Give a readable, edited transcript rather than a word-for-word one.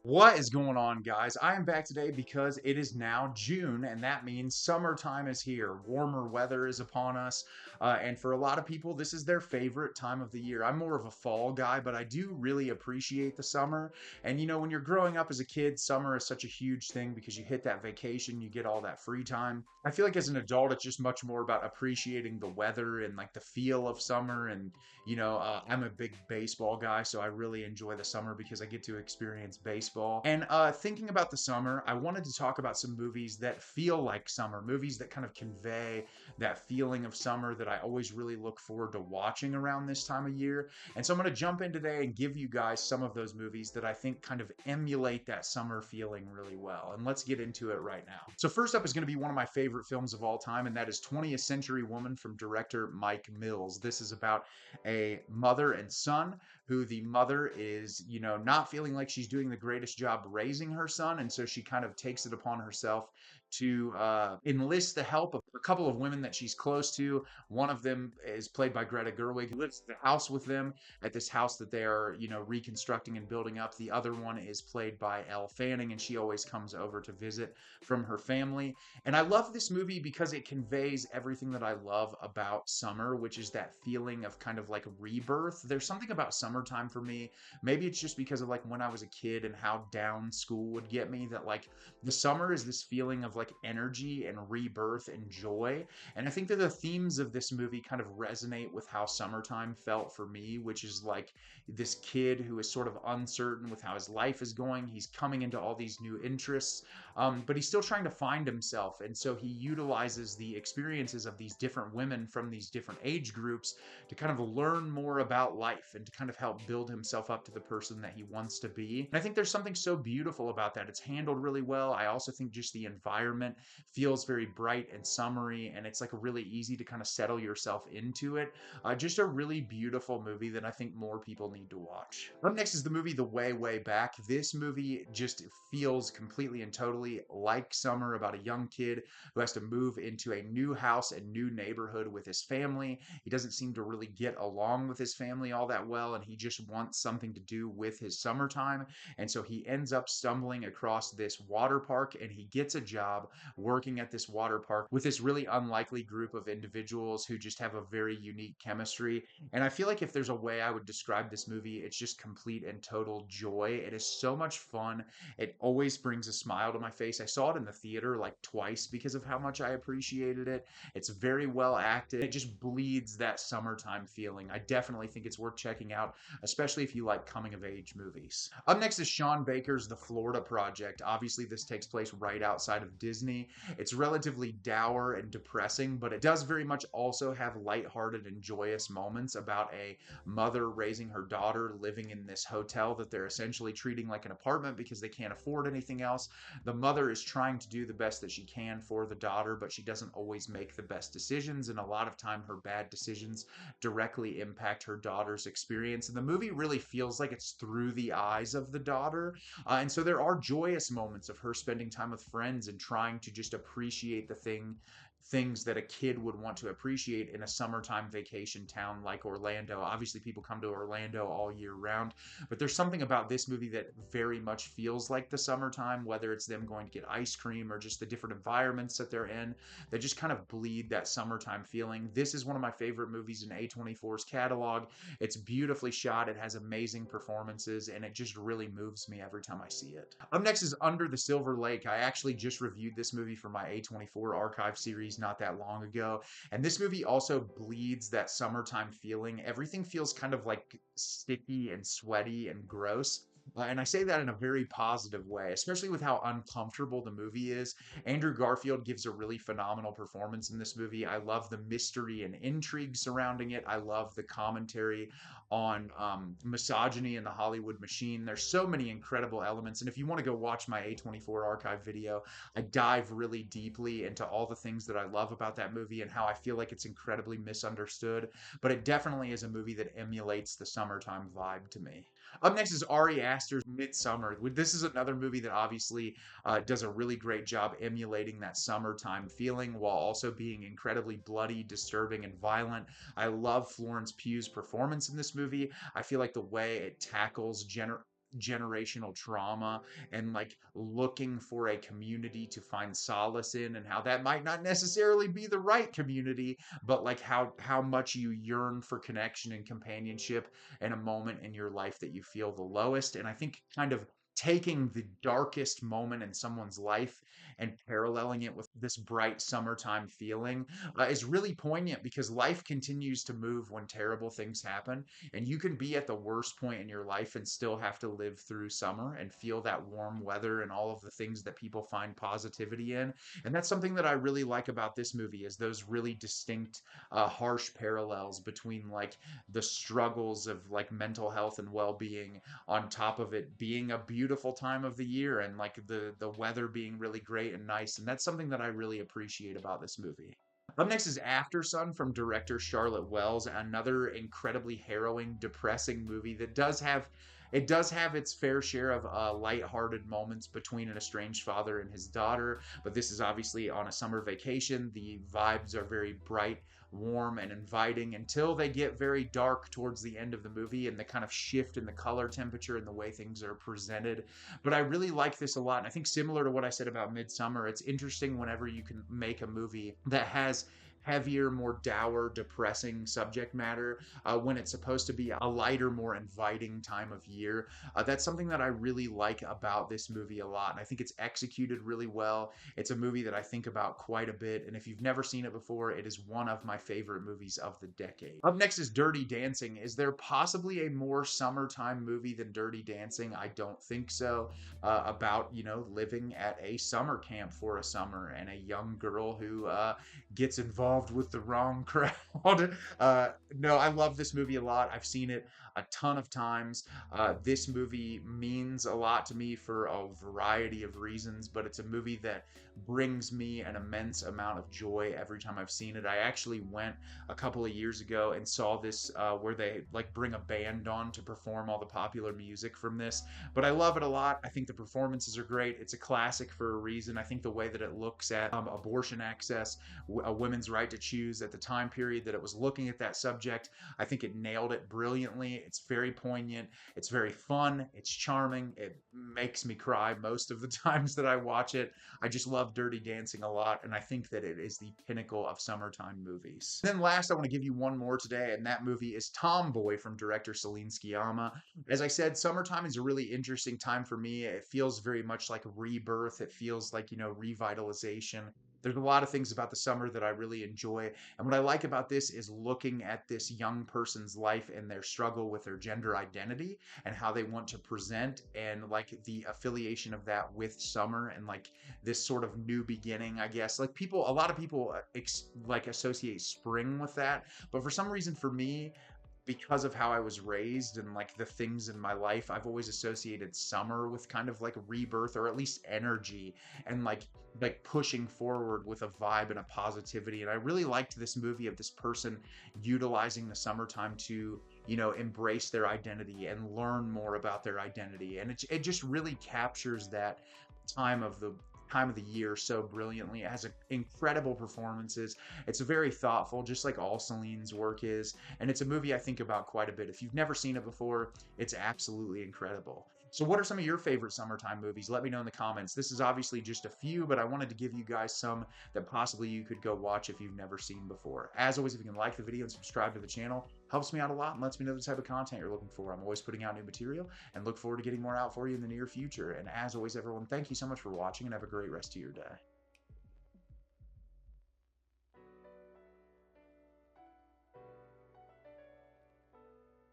What is going on, guys? I am back today because it is now June, and that means summertime is here. Warmer weather is upon us, and for a lot of people, this is their favorite time of the year. I'm more of a fall guy, but I do really appreciate the summer. And when you're growing up as a kid, summer is such a huge thing because you hit that vacation, you get all that free time. I feel like as an adult, it's just much more about appreciating the weather and like the feel of summer. And I'm a big baseball guy, so I really enjoy the summer because I get to experience baseball. And thinking about the summer, I wanted to talk about some movies that feel like summer, movies that kind of convey that feeling of summer that I always really look forward to watching around this time of year. And so I'm going to jump in today and give you guys some of those movies that I think kind of emulate that summer feeling really well. And let's get into it right now. So first up is going to be one of my favorite films of all time, and that is 20th Century Woman from director Mike Mills. This is about a mother and son who the mother is, not feeling like she's doing the greatest job raising her son. And so she kind of takes it upon herself to enlist the help of a couple of women that she's close to. One of them is played by Greta Gerwig, who lives in the house with them at this house that they are, reconstructing and building up. The other one is played by Elle Fanning, and she always comes over to visit from her family. And I love this movie because it conveys everything that I love about summer, which is that feeling of kind of like rebirth. There's something about summertime for me. Maybe it's just because of like when I was a kid and how down school would get me, that like the summer is this feeling of like energy and rebirth and joy. And I think that the themes of this movie kind of resonate with how summertime felt for me, which is like this kid who is sort of uncertain with how his life is going. He's coming into all these new interests, but he's still trying to find himself. And so he utilizes the experiences of these different women from these different age groups to kind of learn more about life and to kind of help build himself up to the person that he wants to be. And I think there's something so beautiful about that. It's handled really well. I also think just the environment feels very bright and summery, and it's like really easy to kind of settle yourself into it. Just a really beautiful movie that I think more people need to watch. Up next is the movie The Way, Way Back. This movie just feels completely and totally like summer, about a young kid who has to move into a new house and new neighborhood with his family. He doesn't seem to really get along with his family all that well, and he just wants something to do with his summertime. And so he ends up stumbling across this water park, and he gets a job working at this water park with this really unlikely group of individuals who just have a very unique chemistry. And I feel like if there's a way I would describe this movie, it's just complete and total joy. It is so much fun. It always brings a smile to my face. I saw it in the theater like twice because of how much I appreciated it. It's very well acted. It just bleeds that summertime feeling. I definitely think it's worth checking out, especially if you like coming of age movies. Up next is Sean Baker's The Florida Project. Obviously, this takes place right outside of Disney. It's relatively dour and depressing, but it does very much also have lighthearted and joyous moments about a mother raising her daughter living in this hotel that they're essentially treating like an apartment because they can't afford anything else. The mother is trying to do the best that she can for the daughter, but she doesn't always make the best decisions, and a lot of time her bad decisions directly impact her daughter's experience. And the movie really feels like it's through the eyes of the daughter. And so there are joyous moments of her spending time with friends and trying to just appreciate things that a kid would want to appreciate in a summertime vacation town like Orlando. Obviously, people come to Orlando all year round, but there's something about this movie that very much feels like the summertime, whether it's them going to get ice cream or just the different environments that they're in that just kind of bleed that summertime feeling. This is one of my favorite movies in A24's catalog. It's beautifully shot, it has amazing performances, and it just really moves me every time I see it. Up next is Under the Silver Lake. I actually just reviewed this movie for my A24 archive series not that long ago. And this movie also bleeds that summertime feeling. Everything feels kind of like sticky and sweaty and gross. And I say that in a very positive way, especially with how uncomfortable the movie is. Andrew Garfield gives a really phenomenal performance in this movie. I love the mystery and intrigue surrounding it. I love the commentary on misogyny in the Hollywood machine. There's so many incredible elements. And if you want to go watch my A24 archive video, I dive really deeply into all the things that I love about that movie and how I feel like it's incredibly misunderstood. But it definitely is a movie that emulates the summertime vibe to me. Up next is Ari Aster's Midsummer. This is another movie that obviously does a really great job emulating that summertime feeling while also being incredibly bloody, disturbing, and violent. I love Florence Pugh's performance in this movie. I feel like the way it tackles generational trauma and like looking for a community to find solace in, and how that might not necessarily be the right community, but like how much you yearn for connection and companionship in a moment in your life that you feel the lowest. And I think kind of taking the darkest moment in someone's life and paralleling it with this bright summertime feeling is really poignant, because life continues to move when terrible things happen, and you can be at the worst point in your life and still have to live through summer and feel that warm weather and all of the things that people find positivity in. And that's something that I really like about this movie, is those really distinct harsh parallels between like the struggles of like mental health and well-being, on top of it being a beautiful time of the year and like the weather being really great and nice. And that's something that I really appreciate about this movie. Up next is Aftersun from director Charlotte Wells, another incredibly harrowing, depressing movie that does have its fair share of lighthearted moments between an estranged father and his daughter, but this is obviously on a summer vacation. The vibes are very bright, warm, and inviting until they get very dark towards the end of the movie, and the kind of shift in the color temperature and the way things are presented. But I really like this a lot, and I think similar to what I said about Midsummer, it's interesting whenever you can make a movie that has heavier, more dour, depressing subject matter when it's supposed to be a lighter, more inviting time of year. That's something that I really like about this movie a lot, and I think it's executed really well. It's a movie that I think about quite a bit, and if you've never seen it before, it is one of my favorite movies of the decade. Up next is Dirty Dancing. Is there possibly a more summertime movie than Dirty Dancing? I don't think so. About, you know, living at a summer camp for a summer and a young girl who gets involved with the wrong crowd. No, I love this movie a lot. I've seen it a ton of times. This movie means a lot to me for a variety of reasons, but it's a movie that brings me an immense amount of joy every time I've seen it. I actually went a couple of years ago and saw this where they like bring a band on to perform all the popular music from this. But I love it a lot. I think the performances are great. It's a classic for a reason. I think the way that it looks at abortion access, a women's right to choose at the time period that it was looking at that subject, I think it nailed it brilliantly. It's very poignant. It's very fun. It's charming. It makes me cry most of the times that I watch it. I just love Dirty Dancing a lot, and I think that it is the pinnacle of summertime movies. Then last, I want to give you one more today, and that movie is Tomboy from director Celine Sciamma. As I said, summertime is a really interesting time for me. It feels very much like rebirth. It feels like, you know, revitalization. There's a lot of things about the summer that I really enjoy. And what I like about this is looking at this young person's life and their struggle with their gender identity and how they want to present, and like the affiliation of that with summer and like this sort of new beginning, I guess. Like a lot of people like associate spring with that. But for some reason, for me, because of how I was raised and like the things in my life, I've always associated summer with kind of like rebirth, or at least energy, and like pushing forward with a vibe and a positivity. And I really liked this movie of this person utilizing the summertime to, you know, embrace their identity and learn more about their identity. And it just really captures that time of the year so brilliantly. It has incredible performances. It's very thoughtful, just like all Celine's work is. And it's a movie I think about quite a bit. If you've never seen it before, it's absolutely incredible. So what are some of your favorite summertime movies? Let me know in the comments. This is obviously just a few, but I wanted to give you guys some that possibly you could go watch if you've never seen before. As always, if you can like the video and subscribe to the channel, helps me out a lot and lets me know the type of content you're looking for. I'm always putting out new material and look forward to getting more out for you in the near future. And as always, everyone, thank you so much for watching, and have a great rest of your day.